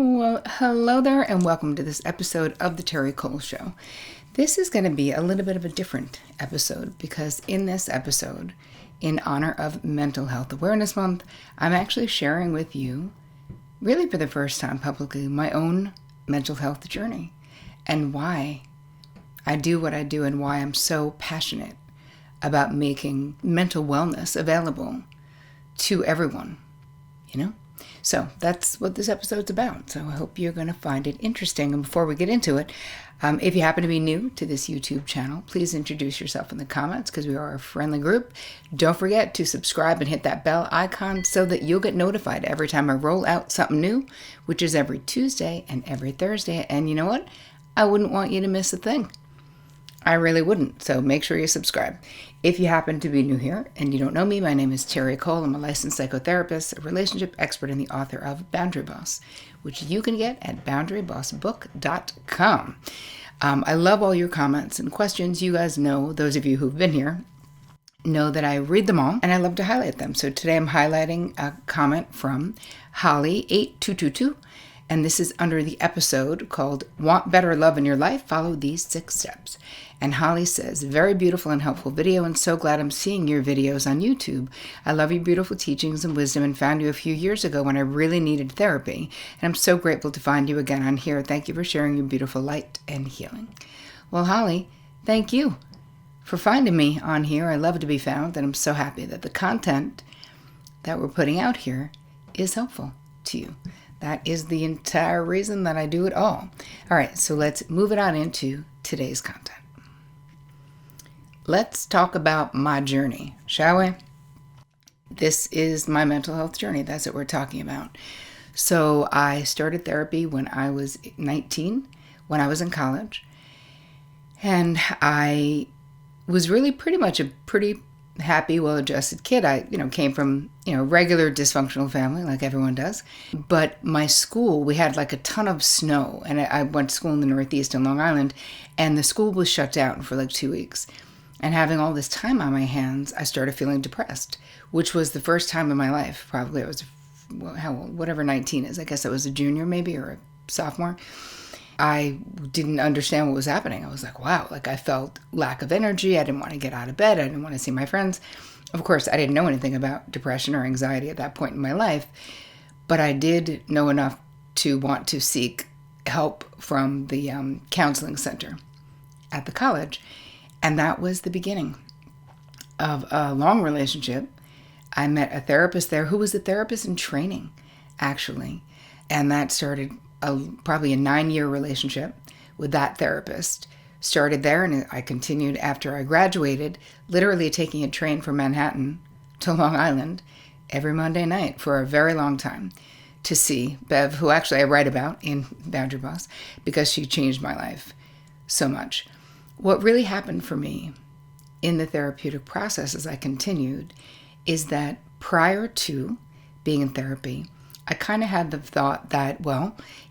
Well, hello there and welcome to this episode of the Terri Cole Show. This is going to be a little bit of a different episode because in this episode, in honor of Mental Health Awareness Month, I'm actually sharing with you, really for the first time publicly, my own mental health journey and why I do what I do and why I'm so passionate about making mental wellness available to everyone, So that's what this episode's about. So I hope you're going to find it interesting. And before we get into it, if you happen to be new to this YouTube channel, please introduce yourself in the comments because we are a friendly group. Don't forget to subscribe and hit that bell icon so that you'll get notified every time I roll out something new, which is every Tuesday and every Thursday. And you know what? I wouldn't want you to miss a thing. I really wouldn't. So make sure you subscribe. If you happen to be new here and you don't know me, my name is Terri Cole. I'm a licensed psychotherapist, a relationship expert, and the author of Boundary Boss, which you can get at boundarybossbook.com. I love all your comments and questions. You guys know, those of you who've been here, know that I read them all and I love to highlight them. So today I'm highlighting a comment from Holly8222. And this is under the episode called Want Better Love in Your Life? Follow these 6 steps. And Holly says, very beautiful and helpful video and so glad I'm seeing your videos on YouTube. I love your beautiful teachings and wisdom and found you a few years ago when I really needed therapy. And I'm so grateful to find you again on here. Thank you for sharing your beautiful light and healing. Well, Holly, thank you for finding me on here. I love to be found and I'm so happy that the content that we're putting out here is helpful to you. That is the entire reason that I do it all. All right, so let's move it on into today's content. Let's talk about my journey, shall we? This is my mental health journey. That's what we're talking about. So I started therapy when I was 19, when I was in college. And I was really pretty much a pretty happy, well-adjusted kid. I, came from, regular dysfunctional family like everyone does. But my school, we had like a ton of snow and I went to school in the Northeast in Long Island and the school was shut down for like 2 weeks. And having all this time on my hands, I started feeling depressed, which was the first time in my life. Probably I was, how old, whatever 19 is. I guess I was a junior maybe or a sophomore. I didn't understand what was happening. I was like, wow, I felt lack of energy. I didn't want to get out of bed. I didn't want to see my friends. Of course, I didn't know anything about depression or anxiety at that point in my life, but I did know enough to want to seek help from the counseling center at the college. And that was the beginning of a long relationship. I met a therapist there who was a therapist in training, actually. And that started probably a 9-year relationship with that therapist. Started there and I continued after I graduated, literally taking a train from Manhattan to Long Island every Monday night for a very long time to see Bev, who actually I write about in Boundary Boss, because she changed my life so much. What really happened for me in the therapeutic process as I continued is that prior to being in therapy, I kind of had the thought that,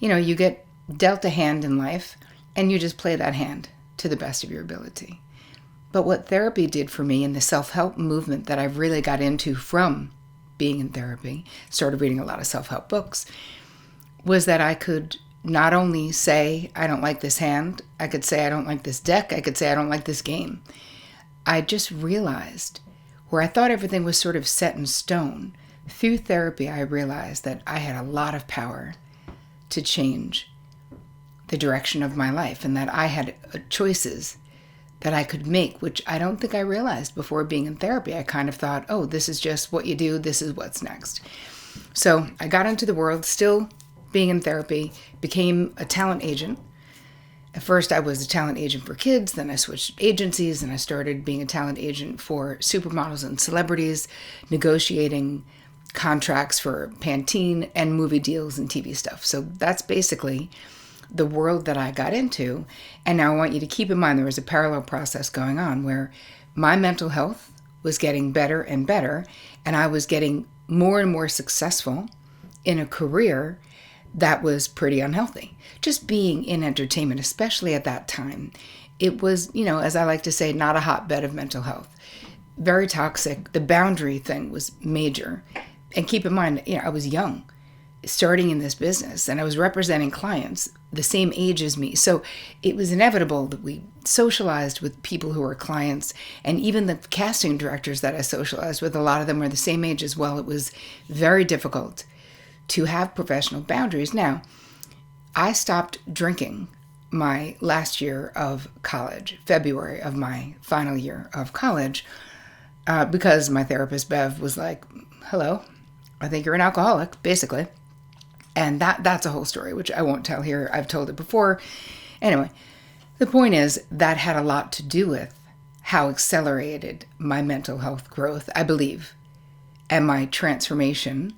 you get dealt a hand in life and you just play that hand to the best of your ability. But what therapy did for me and the self-help movement that I've really got into from being in therapy, started reading a lot of self-help books, was that I could not only say, I don't like this hand, I could say, I don't like this deck, I could say, I don't like this game. I just realized where I thought everything was sort of set in stone. Through therapy, I realized that I had a lot of power to change the direction of my life and that I had choices that I could make, which I don't think I realized before being in therapy. I kind of thought, oh, this is just what you do. This is what's next. So I got into the world, still being in therapy, became a talent agent. At first, I was a talent agent for kids. Then I switched agencies and I started being a talent agent for supermodels and celebrities, negotiating contracts for Pantene and movie deals and TV stuff. So that's basically the world that I got into. And now I want you to keep in mind there was a parallel process going on where my mental health was getting better and better, and I was getting more and more successful in a career that was pretty unhealthy. Just being in entertainment, especially at that time, it was, as I like to say, not a hotbed of mental health. Very toxic. The boundary thing was major. And keep in mind, I was young. starting in this business, and I was representing clients the same age as me. So it was inevitable that we socialized with people who were clients, and even the casting directors that I socialized with, a lot of them were the same age as well. It was very difficult to have professional boundaries. Now, I stopped drinking my last year of college, February of my final year of college, because my therapist, Bev, was like, hello, I think you're an alcoholic, basically. And that's a whole story, which I won't tell here. I've told it before. Anyway, the point is that had a lot to do with how accelerated my mental health growth, I believe, and my transformation,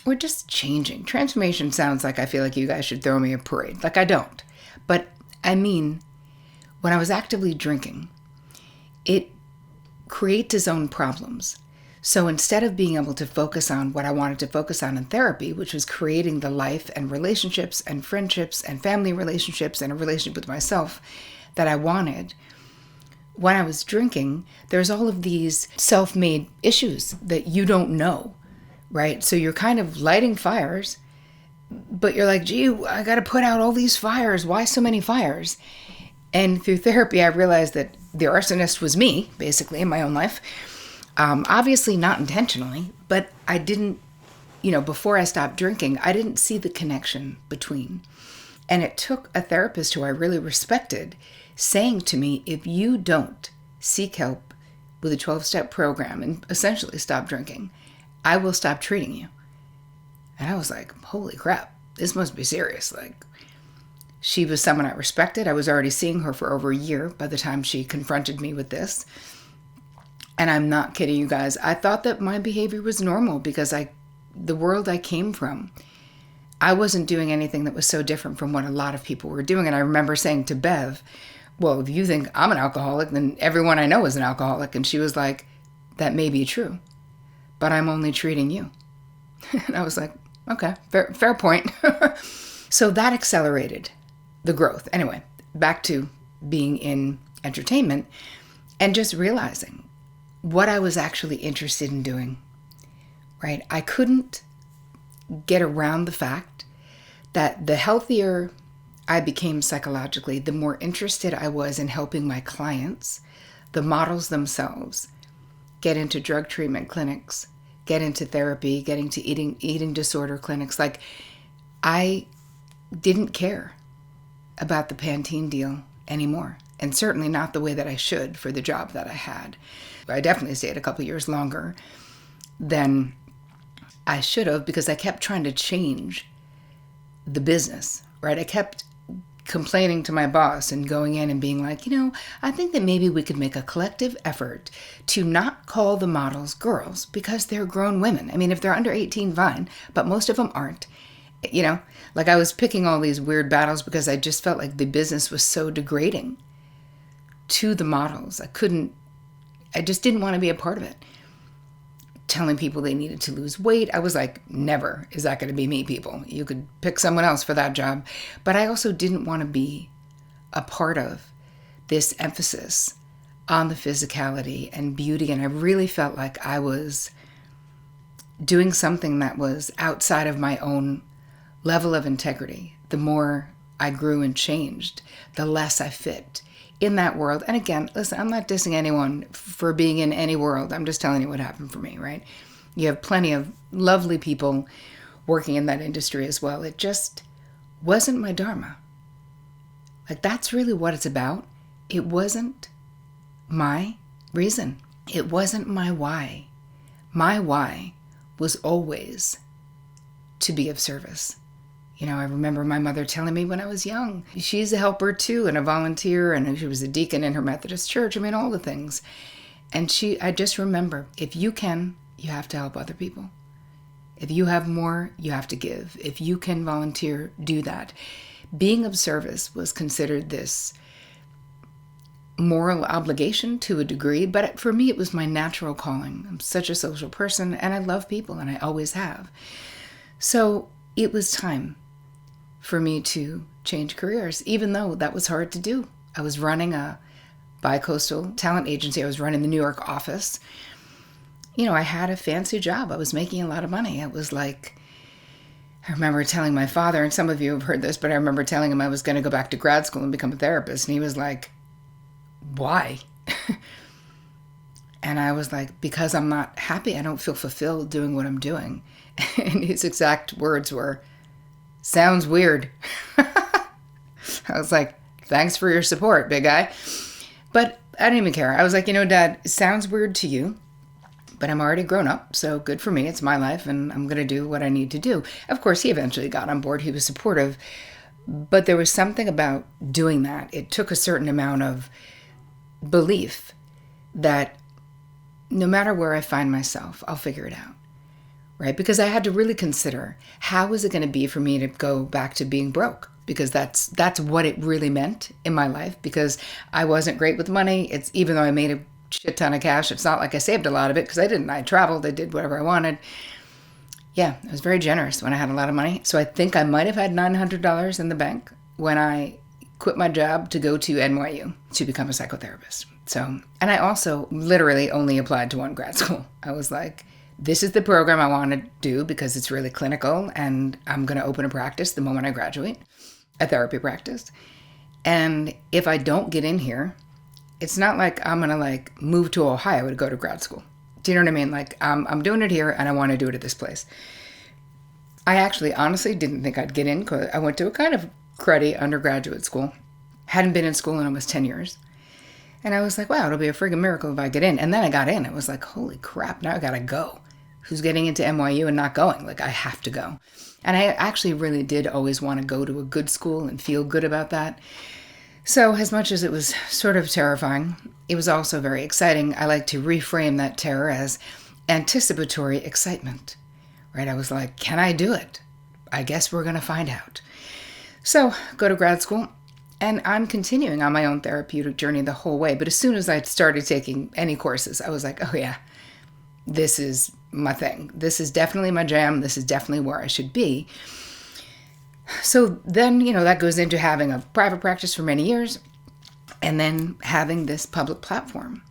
or just changing. Transformation sounds like I feel like you guys should throw me a parade. Like, I don't. But I mean, when I was actively drinking, it creates its own problems. So instead of being able to focus on what I wanted to focus on in therapy, which was creating the life and relationships and friendships and family relationships and a relationship with myself that I wanted, when I was drinking, there's all of these self-made issues that you don't know, right? So you're kind of lighting fires, but you're like, gee, I got to put out all these fires. Why so many fires? And through therapy, I realized that the arsonist was me, basically, in my own life. Obviously not intentionally, but I didn't, before I stopped drinking, I didn't see the connection between. And it took a therapist who I really respected saying to me, if you don't seek help with a 12-step program and essentially stop drinking, I will stop treating you. And I was like, holy crap, this must be serious. Like, she was someone I respected. I was already seeing her for over a year by the time she confronted me with this. And I'm not kidding you guys. I thought that my behavior was normal because the world I came from, I wasn't doing anything that was so different from what a lot of people were doing. And I remember saying to Bev, well, if you think I'm an alcoholic, then everyone I know is an alcoholic. And she was like, that may be true, but I'm only treating you. And I was like, okay, fair point. So that accelerated the growth. Anyway, back to being in entertainment and just realizing what I was actually interested in doing, right? I couldn't get around the fact that the healthier I became psychologically, the more interested I was in helping my clients, the models themselves, get into drug treatment clinics, get into therapy, get into eating disorder clinics. Like, I didn't care about the Pantene deal anymore, and certainly not the way that I should for the job that I had. I definitely stayed a couple years longer than I should have because I kept trying to change the business, right? I kept complaining to my boss and going in and being like, I think that maybe we could make a collective effort to not call the models girls because they're grown women. I mean, if they're under 18, fine, but most of them aren't. Like, I was picking all these weird battles because I just felt like the business was so degrading to the models. I just didn't want to be a part of it. Telling people they needed to lose weight. I was like, never is that going to be me, people. You could pick someone else for that job. But I also didn't want to be a part of this emphasis on the physicality and beauty. And I really felt like I was doing something that was outside of my own level of integrity. The more I grew and changed, the less I fit in that world. And again, listen, I'm not dissing anyone for being in any world. I'm just telling you what happened for me, right? You have plenty of lovely people working in that industry as well. It just wasn't my dharma. Like, that's really what it's about. It wasn't my reason. It wasn't my why. My why was always to be of service. I remember my mother telling me when I was young, she's a helper too and a volunteer, and she was a deacon in her Methodist church. I mean, all the things. And I just remember, if you can, you have to help other people. If you have more, you have to give. If you can volunteer, do that. Being of service was considered this moral obligation to a degree, but for me, it was my natural calling. I'm such a social person, and I love people, and I always have. So it was time for me to change careers, even though that was hard to do. I was running a bi-coastal talent agency. I was running the New York office. I had a fancy job. I was making a lot of money. It was like, I remember telling my father, and some of you have heard this, but I remember telling him I was going to go back to grad school and become a therapist. And he was like, why? And I was like, because I'm not happy. I don't feel fulfilled doing what I'm doing. And his exact words were, sounds weird. I was like, thanks for your support, big guy. But I didn't even care. I was like, Dad, it sounds weird to you, but I'm already grown up, so good for me. It's my life, and I'm going to do what I need to do. Of course, he eventually got on board. He was supportive. But there was something about doing that. It took a certain amount of belief that no matter where I find myself, I'll figure it out, right? Because I had to really consider, how is it going to be for me to go back to being broke? Because that's what it really meant in my life, because I wasn't great with money. It's even though I made a shit ton of cash, it's not like I saved a lot of it, because I didn't. I traveled, I did whatever I wanted. Yeah, I was very generous when I had a lot of money. So I think I might have had $900 in the bank when I quit my job to go to NYU to become a psychotherapist. So, and I also literally only applied to one grad school. I was like, this is the program I want to do because it's really clinical, and I'm going to open a practice the moment I graduate, a therapy practice. And if I don't get in here, it's not like I'm going to move to Ohio to go to grad school. Do you know what I mean? I'm doing it here and I want to do it at this place. I actually honestly didn't think I'd get in, because I went to a kind of cruddy undergraduate school. Hadn't been in school in almost 10 years. And I was like, wow, it'll be a friggin' miracle if I get in. And then I got in. It was like, holy crap, now I gotta go. Who's getting into NYU and not going? I have to go. And I actually really did always want to go to a good school and feel good about that. So as much as it was sort of terrifying, it was also very exciting. I like to reframe that terror as anticipatory excitement, right? I was like, can I do it? I guess we're going to find out. So go to grad school, and I'm continuing on my own therapeutic journey the whole way. But as soon as I started taking any courses, I was like, oh yeah, this is my thing. This is definitely my jam. This is definitely where I should be. So then, that goes into having a private practice for many years, and then having this public platform.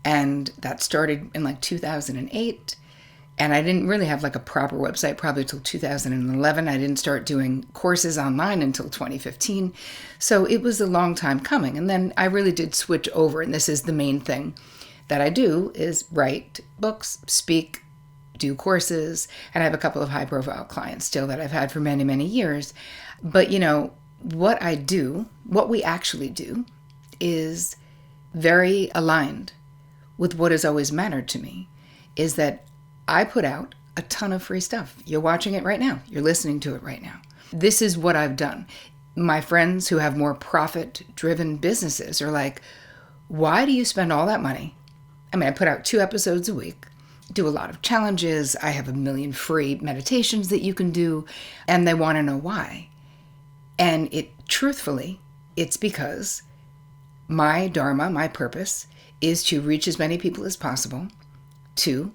And that started in 2008. And I didn't really have a proper website probably until 2011. I didn't start doing courses online until 2015. So it was a long time coming. And then I really did switch over. And this is the main thing that I do, is write books, speak, do courses, and I have a couple of high profile clients still that I've had for many, many years. But what we actually do is very aligned with what has always mattered to me, is that I put out a ton of free stuff. You're watching it right now. You're listening to it right now. This is what I've done. My friends who have more profit-driven businesses are like, why do you spend all that money? I put out 2 episodes a week, do a lot of challenges. I have 1 million free meditations that you can do, and they want to know why. And truthfully, it's because my dharma, my purpose, is to reach as many people as possible, to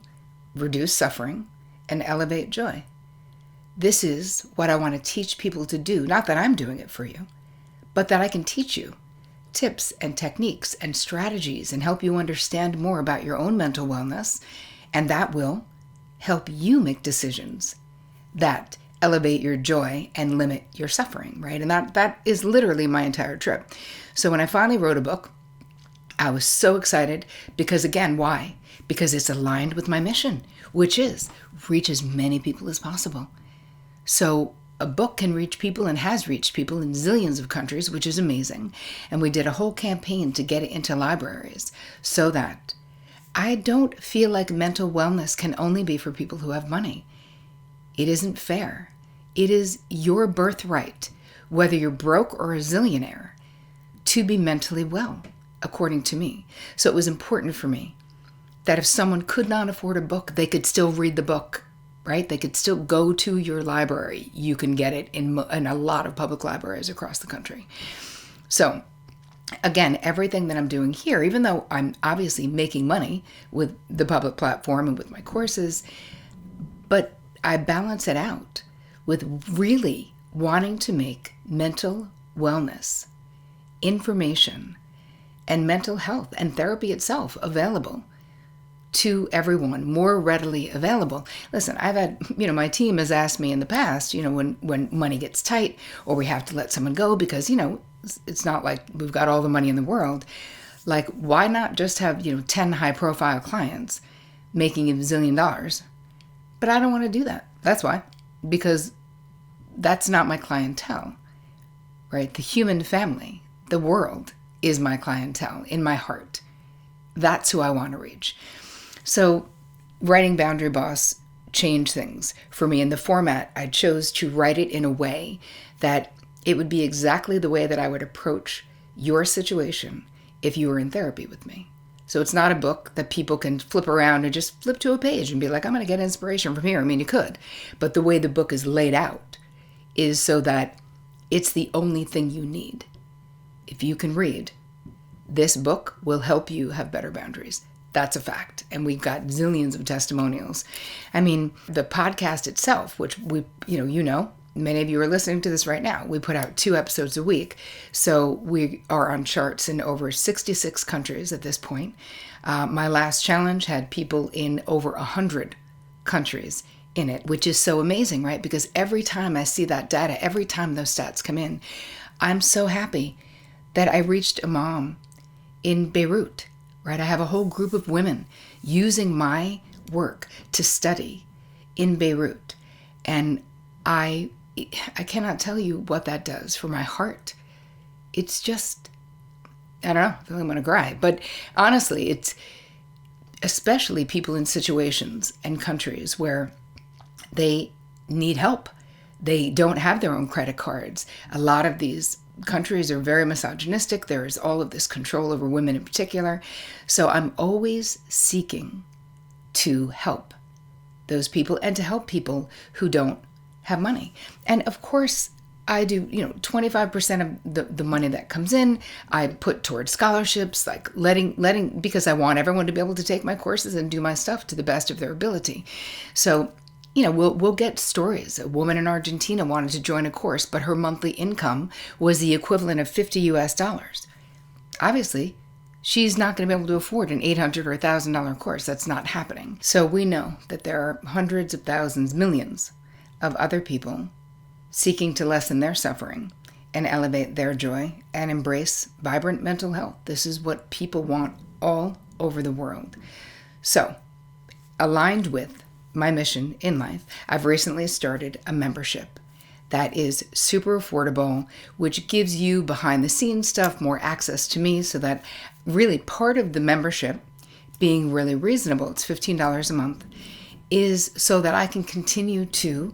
reduce suffering, and elevate joy. This is what I want to teach people to do. Not that I'm doing it for you, but that I can teach you tips and techniques and strategies and help you understand more about your own mental wellness. And that will help you make decisions that elevate your joy and limit your suffering, right? And that is literally my entire trip. So when I finally wrote a book, I was so excited because, again, why? Because it's aligned with my mission, which is reach as many people as possible. So a book can reach people and has reached people in zillions of countries, which is amazing. And we did a whole campaign to get it into libraries so that I don't feel like mental wellness can only be for people who have money. It isn't fair. It is your birthright, whether you're broke or a zillionaire, to be mentally well, according to me. So it was important for me that if someone could not afford a book, they could still read the book, right? They could still go to your library. You can get it in a lot of public libraries across the country. So again, everything that I'm doing here, even though I'm obviously making money with the public platform and with my courses, but I balance it out with really wanting to make mental wellness, information, and mental health and therapy itself available to everyone, more readily available. Listen, I've had, my team has asked me in the past, when money gets tight or we have to let someone go because, it's not like we've got all the money in the world. Like, why not just have, 10 high profile clients making $1 zillion? But I don't want to do that. That's why. Because that's not my clientele, right? The human family, the world is my clientele in my heart. That's who I want to reach. So writing Boundary Boss changed things for me. In the format, I chose to write it in a way that it would be exactly the way that I would approach your situation if you were in therapy with me. So it's not a book that people can flip around and just flip to a page and be like, I'm going to get inspiration from here. I mean, you could. But the way the book is laid out is so that it's the only thing you need. If you can read, this book will help you have better boundaries. That's a fact. And we've got zillions of testimonials. I mean, the podcast itself, which many of you are listening to this right now. We put out 2 episodes a week. So we are on charts in over 66 countries at this point. My last challenge had people in over 100 countries in it, which is so amazing, right? Because every time I see that data, every time those stats come in, I'm so happy that I reached a mom in Beirut, right? I have a whole group of women using my work to study in Beirut. And I cannot tell you what that does for my heart. It's just, I don't know, I feel like I'm going to cry. But honestly, it's especially people in situations and countries where they need help. They don't have their own credit cards. A lot of these countries are very misogynistic. There is all of this control over women in particular. So I'm always seeking to help those people and to help people who don't have money. And of course, I do, 25% of the money that comes in, I put towards scholarships, like letting, because I want everyone to be able to take my courses and do my stuff to the best of their ability. So, we'll get stories. A woman in Argentina wanted to join a course, but her monthly income was the equivalent of $50 US. Obviously, she's not going to be able to afford an $800 or $1,000 course. That's not happening. So we know that there are hundreds of thousands, millions of other people seeking to lessen their suffering and elevate their joy and embrace vibrant mental health. This is what people want all over the world. So, aligned with my mission in life, I've recently started a membership that is super affordable, which gives you behind the scenes stuff, more access to me, so that really part of the membership being really reasonable, it's $15 a month, is so that I can continue to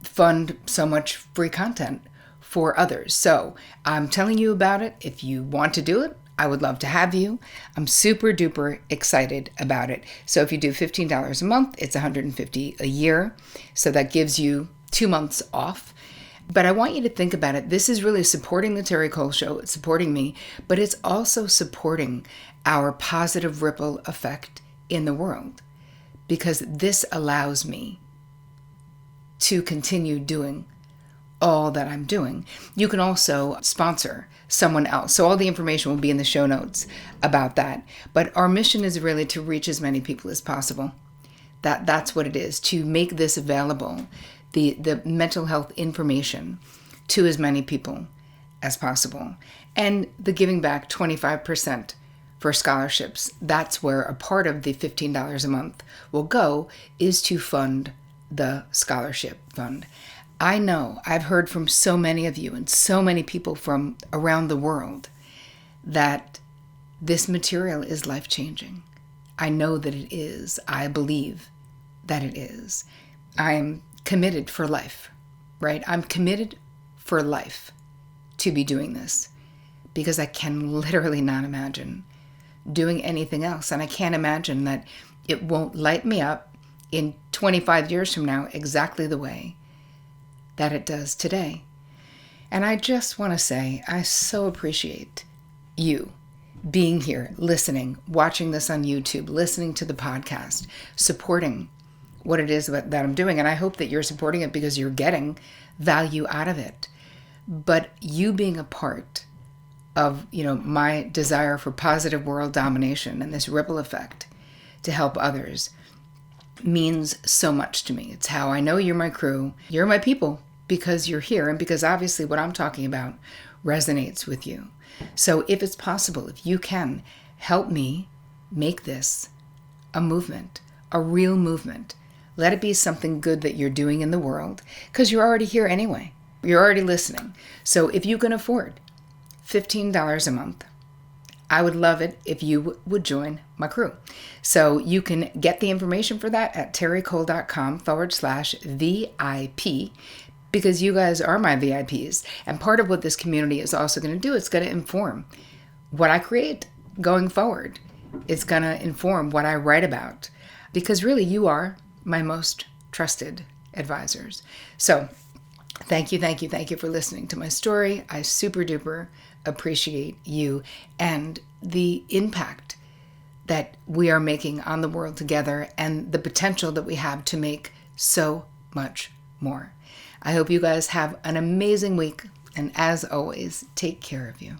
fund so much free content for others. So I'm telling you about it. If you want to do it, I would love to have you. I'm super duper excited about it. So if you do $15 a month, it's $150 a year. So that gives you 2 months off. But I want you to think about it. This is really supporting the Terri Cole Show. It's supporting me, but it's also supporting our positive ripple effect in the world, because this allows me to continue doing all that I'm doing. You can also sponsor someone else. So all the information will be in the show notes about that. But our mission is really to reach as many people as possible. That's what it is, to make this available, the mental health information, to as many people as possible. And the giving back 25% for scholarships, that's where a part of the $15 a month will go, is to fund the scholarship fund. I know I've heard from so many of you and so many people from around the world that this material is life-changing. I know that it is. I believe that it is. I am committed for life, right? I'm committed for life to be doing this, because I can literally not imagine doing anything else. And I can't imagine that it won't light me up in 25 years from now exactly the way that it does today. And I just want to say, I so appreciate you being here, listening, watching this on YouTube, listening to the podcast, supporting what it is that I'm doing. And I hope that you're supporting it because you're getting value out of it. But you being a part of, my desire for positive world domination and this ripple effect to help others means so much to me. It's how I know you're my crew. You're my people because you're here and because obviously what I'm talking about resonates with you. So if it's possible, if you can help me make this a movement, a real movement, let it be something good that you're doing in the world because you're already here anyway. You're already listening. So if you can afford $15 a month, I would love it if you would join my crew. So you can get the information for that at terricole.com/VIP because you guys are my VIPs. And part of what this community is also going to do, it's going to inform what I create going forward. It's going to inform what I write about because really you are my most trusted advisors. So thank you for listening to my story. I super duper appreciate you and the impact that we are making on the world together and the potential that we have to make so much more. I hope you guys have an amazing week. And as always, take care of you.